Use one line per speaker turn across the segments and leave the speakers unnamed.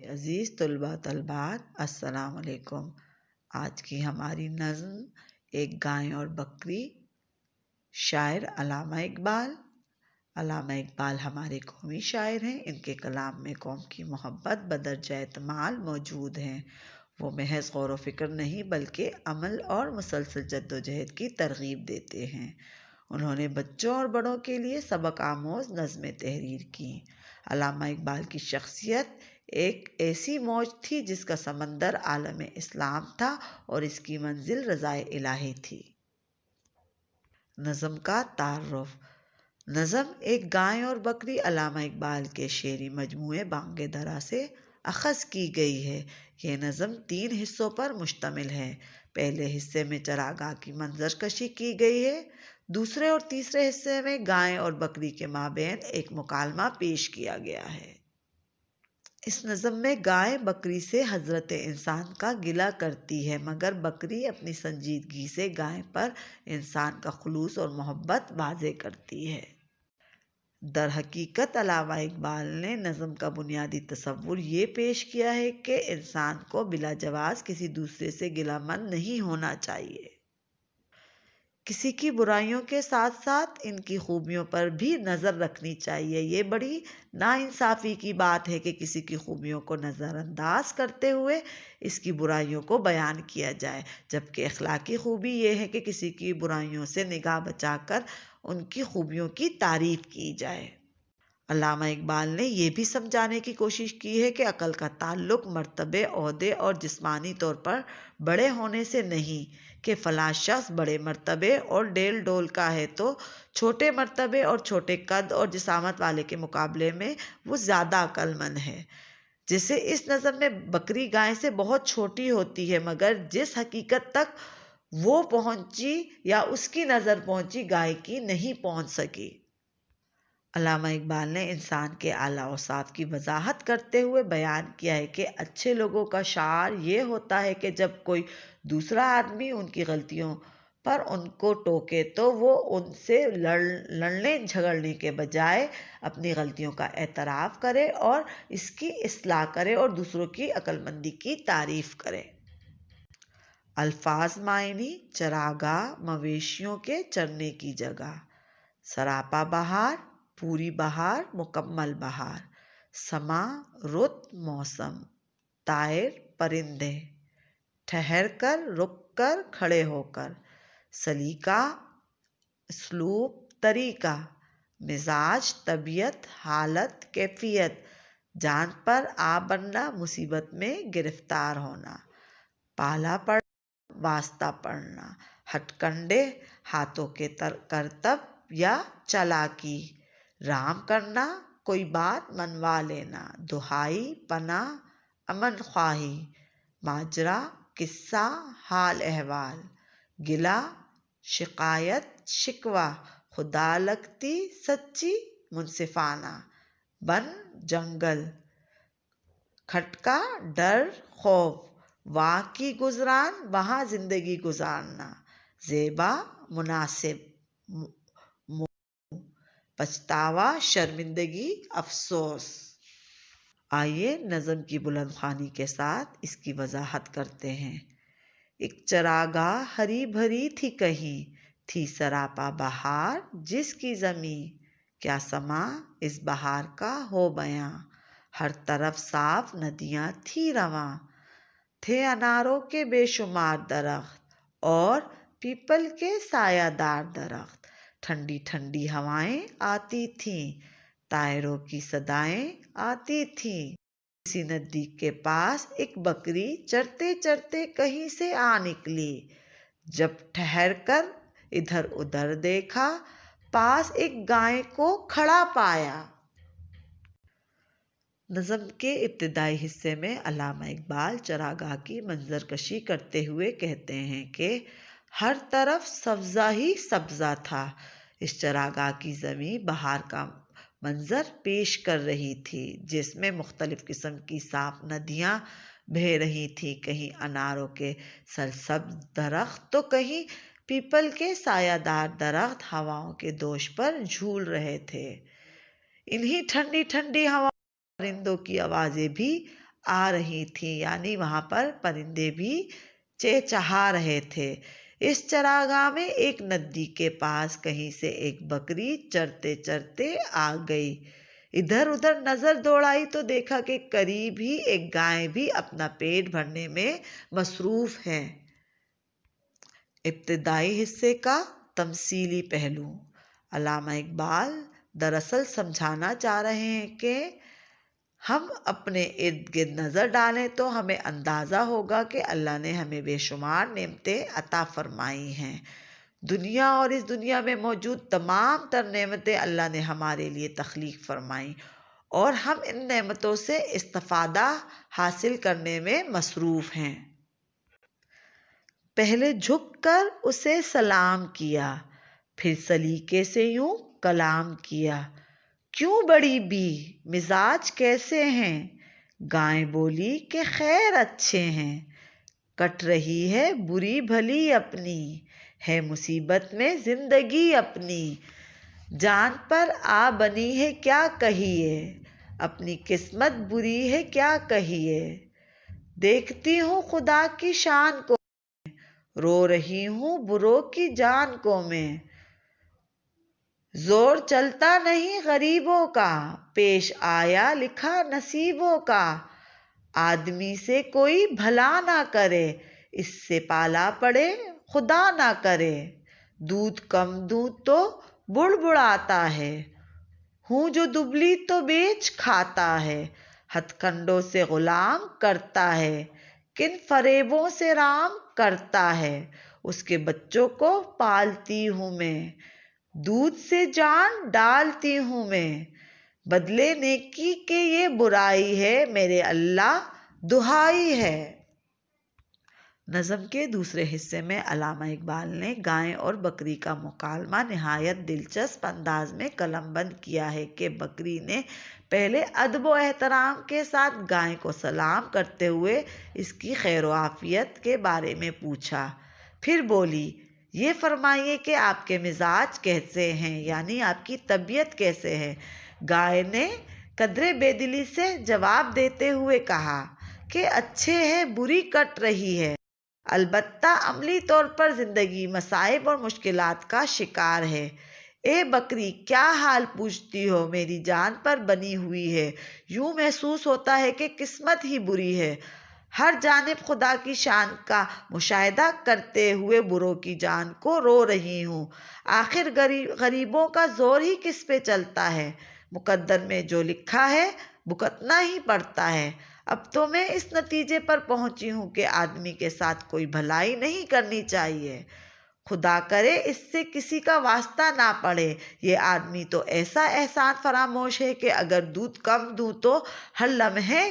عزیز طلباء طلبات السلام علیکم۔ آج کی ہماری نظم ایک گائے اور بکری، شاعر علامہ اقبال۔ علامہ اقبال ہمارے قومی شاعر ہیں۔ ان کے کلام میں قوم کی محبت بدرجہ اعتماد موجود ہے۔ وہ محض غور و فکر نہیں بلکہ عمل اور مسلسل جدوجہد کی ترغیب دیتے ہیں۔ انہوں نے بچوں اور بڑوں کے لیے سبق آموز نظمیں تحریر کی۔ علامہ اقبال کی شخصیت ایک ایسی موج تھی جس کا سمندر عالم اسلام تھا اور اس کی منزل رضا الہی تھی۔ نظم کا تعارف۔ نظم ایک گائے اور بکری علامہ اقبال کے شعری مجموعے بانگ درا سے اخذ کی گئی ہے۔ یہ نظم 3 حصوں پر مشتمل ہے۔ پہلے حصے میں چراگاہ کی منظر کشی کی گئی ہے۔ دوسرے اور تیسرے حصے میں گائے اور بکری کے مابین ایک مکالمہ پیش کیا گیا ہے۔ اس نظم میں گائے بکری سے حضرت انسان کا گلہ کرتی ہے، مگر بکری اپنی سنجیدگی سے گائے پر انسان کا خلوص اور محبت واضح کرتی ہے۔ در حقیقت علامہ اقبال نے نظم کا بنیادی تصور یہ پیش کیا ہے کہ انسان کو بلا جواز کسی دوسرے سے گلہ مند نہیں ہونا چاہیے۔ کسی کی برائیوں کے ساتھ ساتھ ان کی خوبیوں پر بھی نظر رکھنی چاہیے۔ یہ بڑی ناانصافی کی بات ہے کہ کسی کی خوبیوں کو نظر انداز کرتے ہوئے اس کی برائیوں کو بیان کیا جائے، جبکہ اخلاقی خوبی یہ ہے کہ کسی کی برائیوں سے نگاہ بچا کر ان کی خوبیوں کی تعریف کی جائے۔ علامہ اقبال نے یہ بھی سمجھانے کی کوشش کی ہے کہ عقل کا تعلق مرتبے، عہدے اور جسمانی طور پر بڑے ہونے سے نہیں کہ فلاں شخص بڑے مرتبے اور ڈیل ڈول کا ہے تو چھوٹے مرتبے اور چھوٹے قد اور جسامت والے کے مقابلے میں وہ زیادہ عقل مند ہے۔ جیسے اس نظم میں بکری گائے سے بہت چھوٹی ہوتی ہے، مگر جس حقیقت تک وہ پہنچی یا اس کی نظر پہنچی گائے کی نہیں پہنچ سکی۔ علامہ اقبال نے انسان کے اعلیٰ اوصاف کی وضاحت کرتے ہوئے بیان کیا ہے کہ اچھے لوگوں کا شعار یہ ہوتا ہے کہ جب کوئی دوسرا آدمی ان کی غلطیوں پر ان کو ٹوکے تو وہ ان سے لڑنے جھگڑنے کے بجائے اپنی غلطیوں کا اعتراف کرے اور اس کی اصلاح کرے اور دوسروں کی عقل مندی کی تعریف کرے۔ الفاظ معنی: چراگاہ، مویشیوں کے چرنے کی جگہ۔ سراپا بہار، پوری بہار، مکمل بہار۔ سما، رت، موسم۔ طائر، پرندے۔ ٹھہر کر، رک کر، کھڑے ہو کر۔ سلیقہ، اسلوب، طریقہ۔ مزاج، طبیعت، حالت، کیفیت۔ جان پر آ بننا، مصیبت میں گرفتار ہونا۔ پالا پڑنا، واسطہ پڑنا۔ ہتھ کنڈے، ہاتھوں کے کرتب یا چالاکی۔ رام کرنا، کوئی بات منوا لینا۔ دہائی، پناہ، امن خواہی۔ ماجرا، قصہ، حال احوال۔ گلہ، شکایت، شکوہ۔ خدا لگتی، سچی، منصفانہ۔ بن، جنگل۔ کھٹکا، ڈر، خوف۔ وہاں کی گزران، وہاں زندگی گزارنا۔ زیبا، مناسب۔ پچھتاوا، شرمندگی، افسوس۔ آئیے نظم کی بلند خوانی کے ساتھ اس کی وضاحت کرتے ہیں۔ ایک چراگاہ ہری بھری تھی کہیں، تھی سراپا بہار جس کی زمیں، کیا سما اس بہار کا ہو بیاں، ہر طرف صاف ندیاں تھی رواں، تھے اناروں کے بے شمار درخت اور پیپل کے سایہ دار درخت، ٹھنڈی ٹھنڈی ہوائیں آتی تھیں، طائروں کی صدائیں آتی تھیں۔ کسی ندی کے پاس ایک بکری چرتے چرتے کہیں سے آ نکلی، جب ٹھہر کر ادھر ادھر دیکھا، پاس ایک گائے کو کھڑا پایا۔ نظم کے ابتدائی حصے میں علامہ اقبال چراگاہ کی منظر کشی کرتے ہوئے کہتے ہیں کہ ہر طرف سبزہ ہی سبزہ تھا۔ اس چراگاہ کی زمین بہار کا منظر پیش کر رہی تھی، جس میں مختلف قسم کی صاف ندیاں بہہ رہی تھیں، کہیں اناروں کے سرسبز درخت تو کہیں پیپل کے سایہ دار درخت ہواؤں کے دوش پر جھول رہے تھے۔ انہی ٹھنڈی ٹھنڈی ہواؤں میں پرندوں کی آوازیں بھی آ رہی تھی، یعنی وہاں پر پرندے بھی چہچہا رہے تھے۔ اس چراگاہ میں ایک ندی کے پاس کہیں سے ایک بکری چرتے چرتے آ گئی۔ ادھر ادھر نظر دوڑائی تو دیکھا کہ قریب ہی ایک گائے بھی اپنا پیٹ بھرنے میں مصروف ہے۔ ابتدائی حصے کا تمثیلی پہلو۔ علامہ اقبال دراصل سمجھانا چاہ رہے ہیں کہ ہم اپنے ارد گرد نظر ڈالیں تو ہمیں اندازہ ہوگا کہ اللہ نے ہمیں بے شمار نعمتیں عطا فرمائی ہیں۔ دنیا اور اس دنیا میں موجود تمام تر نعمتیں اللہ نے ہمارے لیے تخلیق فرمائیں اور ہم ان نعمتوں سے استفادہ حاصل کرنے میں مصروف ہیں۔ پہلے جھک کر اسے سلام کیا، پھر سلیقے سے یوں کلام کیا۔ کیوں بڑی بی، مزاج کیسے ہیں؟ گائے بولی کہ خیر اچھے ہیں۔ کٹ رہی ہے بری بھلی اپنی، ہے مصیبت میں زندگی اپنی۔ جان پر آ بنی ہے کیا کہیے، اپنی قسمت بری ہے کیا کہیے۔ دیکھتی ہوں خدا کی شان کو، رو رہی ہوں بروں کی جان کو میں۔ زور چلتا نہیں غریبوں کا، پیش آیا لکھا نصیبوں کا۔ آدمی سے کوئی بھلا نہ کرے، اس سے پالا پڑے خدا نہ کرے۔ دودھ کم دوں تو بڑبڑاتا ہے، ہوں جو دبلی تو بیچ کھاتا ہے۔ ہتھ کنڈوں سے غلام کرتا ہے، کن فریبوں سے رام کرتا ہے۔ اس کے بچوں کو پالتی ہوں میں، دودھ سے جان ڈالتی ہوں میں۔ بدلے نیکی کے یہ برائی ہے، میرے اللہ دہائی ہے۔ نظم کے دوسرے حصے میں علامہ اقبال نے گائے اور بکری کا مکالمہ نہایت دلچسپ انداز میں قلم بند کیا ہے کہ بکری نے پہلے ادب و احترام کے ساتھ گائے کو سلام کرتے ہوئے اس کی خیر و عافیت کے بارے میں پوچھا، پھر بولی یہ فرمائیے کہ آپ کے مزاج کیسے ہیں، یعنی آپ کی طبیعت کیسے ہے۔ گائے نے قدرے بے دلی سے جواب دیتے ہوئے کہا کہ اچھے ہے، بری کٹ رہی ہے، البتہ عملی طور پر زندگی مصائب اور مشکلات کا شکار ہے۔ اے بکری، کیا حال پوچھتی ہو، میری جان پر بنی ہوئی ہے، یوں محسوس ہوتا ہے کہ قسمت ہی بری ہے۔ ہر جانب خدا کی شان کا مشاہدہ کرتے ہوئے بروں کی جان کو رو رہی ہوں۔ آخر غریبوں کا زور ہی کس پہ چلتا ہے، مقدر میں جو لکھا ہے بھگتنا ہی پڑتا ہے۔ اب تو میں اس نتیجے پر پہنچی ہوں کہ آدمی کے ساتھ کوئی بھلائی نہیں کرنی چاہیے، خدا کرے اس سے کسی کا واسطہ نہ پڑے۔ یہ آدمی تو ایسا احسان فراموش ہے کہ اگر دودھ کم دوں تو ہر لمحے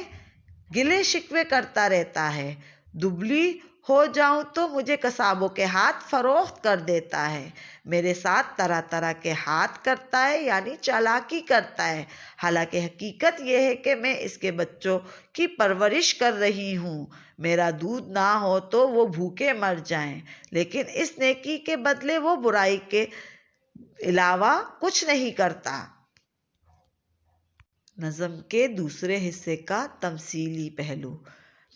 گلے شکوے کرتا رہتا ہے، دبلی ہو جاؤں تو مجھے قصابوں کے ہاتھ فروخت کر دیتا ہے، میرے ساتھ طرح طرح کے ہاتھ کرتا ہے، یعنی چالاکی کرتا ہے۔ حالانکہ حقیقت یہ ہے کہ میں اس کے بچوں کی پرورش کر رہی ہوں، میرا دودھ نہ ہو تو وہ بھوکے مر جائیں، لیکن اس نیکی کے بدلے وہ برائی کے علاوہ کچھ نہیں کرتا۔ نظم کے دوسرے حصے کا تمثیلی پہلو۔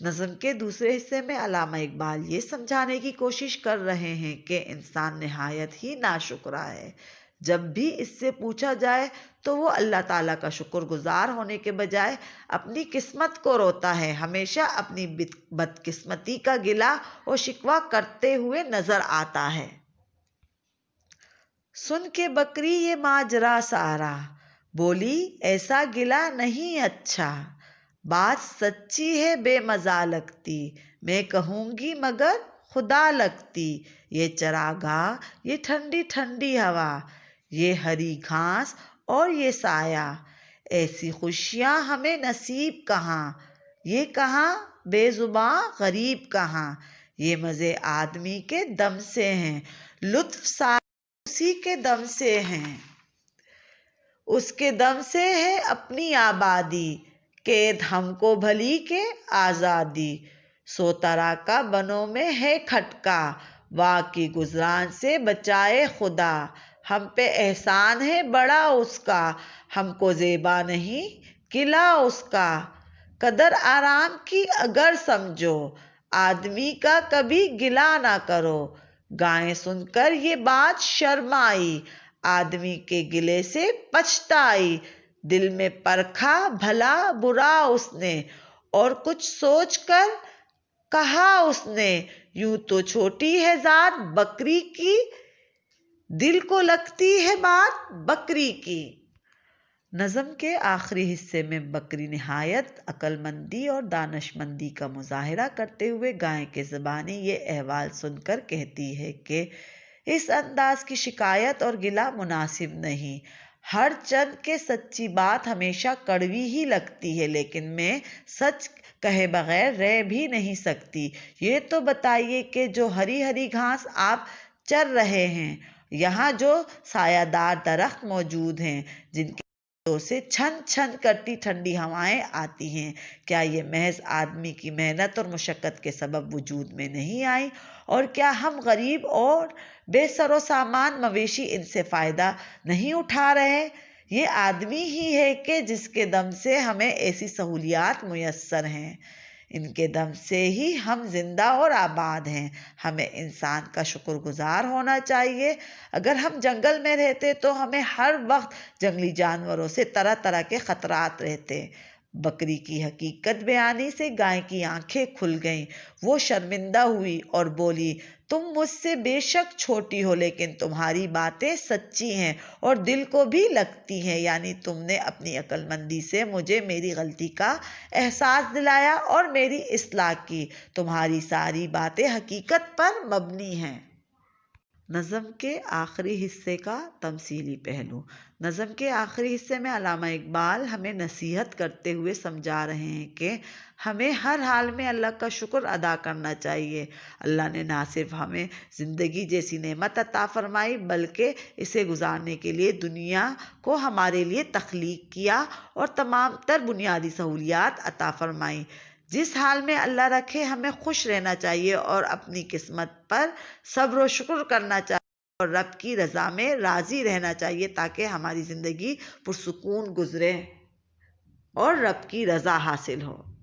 نظم کے دوسرے حصے میں علامہ اقبال یہ سمجھانے کی کوشش کر رہے ہیں کہ انسان نہایت ہی ناشکرا ہے۔ جب بھی اس سے پوچھا جائے تو وہ اللہ تعالیٰ کا شکر گزار ہونے کے بجائے اپنی قسمت کو روتا ہے، ہمیشہ اپنی بدقسمتی کا گلہ و شکوہ کرتے ہوئے نظر آتا ہے۔ سن کے بکری یہ ماجرا سارا، بولی ایسا گلہ نہیں اچھا۔ بات سچی ہے بے مزہ لگتی، میں کہوں گی مگر خدا لگتی۔ یہ چراگاہ، یہ ٹھنڈی ٹھنڈی ہوا، یہ ہری گھاس اور یہ سایہ، ایسی خوشیاں ہمیں نصیب کہاں، یہ کہاں بے زباں غریب کہاں۔ یہ مزے آدمی کے دم سے ہیں، لطف سارے اسی کے دم سے ہیں، اس کے دم سے ہے اپنی آبادی، قید ہم کو بھلی کہ آزادی۔ سو طرح کا بنوں میں ہے کھٹکا، واہ کی گزران سے بچائے خدا۔ ہم پہ احسان ہے بڑا اس کا، ہم کو زیبا نہیں قلعہ اس کا۔ قدر آرام کی اگر سمجھو، آدمی کا کبھی گلا نہ کرو۔ گائیں سن کر یہ بات شرم آئی، آدمی کے گلے سے پچھتائی۔ دل میں پرکھا بھلا برا اس نے، اور کچھ سوچ کر کہا اس نے، یوں تو چھوٹی ہے ذات بکری کی، دل کو لگتی ہے بات بکری کی۔ نظم کے آخری حصے میں بکری نہایت عقل مندی اور دانشمندی کا مظاہرہ کرتے ہوئے گائیں کے زبانی یہ احوال سن کر کہتی ہے کہ اس انداز کی شکایت اور گلہ مناسب نہیں۔ ہر چند کہ سچی بات ہمیشہ کڑوی ہی لگتی ہے، لیکن میں سچ کہے بغیر رہ بھی نہیں سکتی۔ یہ تو بتائیے کہ جو ہری ہری گھاس آپ چر رہے ہیں، یہاں جو سایہ دار درخت موجود ہیں جن کے سے چھن چھن کرتی ٹھنڈی ہوائیں آتی ہیں، کیا یہ محض آدمی کی محنت اور مشقت کے سبب وجود میں نہیں آئی؟ اور کیا ہم غریب اور بے سر و سامان مویشی ان سے فائدہ نہیں اٹھا رہے؟ یہ آدمی ہی ہے کہ جس کے دم سے ہمیں ایسی سہولیات میسر ہیں، ان کے دم سے ہی ہم زندہ اور آباد ہیں۔ ہمیں انسان کا شکر گزار ہونا چاہیے۔ اگر ہم جنگل میں رہتے تو ہمیں ہر وقت جنگلی جانوروں سے طرح طرح کے خطرات رہتے۔ بکری کی حقیقت بیانی سے گائے کی آنکھیں کھل گئیں۔ وہ شرمندہ ہوئی اور بولی، تم مجھ سے بے شک چھوٹی ہو، لیکن تمہاری باتیں سچی ہیں اور دل کو بھی لگتی ہیں، یعنی تم نے اپنی عقل مندی سے مجھے میری غلطی کا احساس دلایا اور میری اصلاح کی۔ تمہاری ساری باتیں حقیقت پر مبنی ہیں۔ نظم کے آخری حصے کا تمثیلی پہلو۔ نظم کے آخری حصے میں علامہ اقبال ہمیں نصیحت کرتے ہوئے سمجھا رہے ہیں کہ ہمیں ہر حال میں اللہ کا شکر ادا کرنا چاہیے۔ اللہ نے نہ صرف ہمیں زندگی جیسی نعمت عطا فرمائی، بلکہ اسے گزارنے کے لیے دنیا کو ہمارے لیے تخلیق کیا اور تمام تر بنیادی سہولیات عطا فرمائیں۔ جس حال میں اللہ رکھے ہمیں خوش رہنا چاہیے اور اپنی قسمت پر صبر و شکر کرنا چاہیے اور رب کی رضا میں راضی رہنا چاہیے، تاکہ ہماری زندگی پرسکون گزرے اور رب کی رضا حاصل ہو۔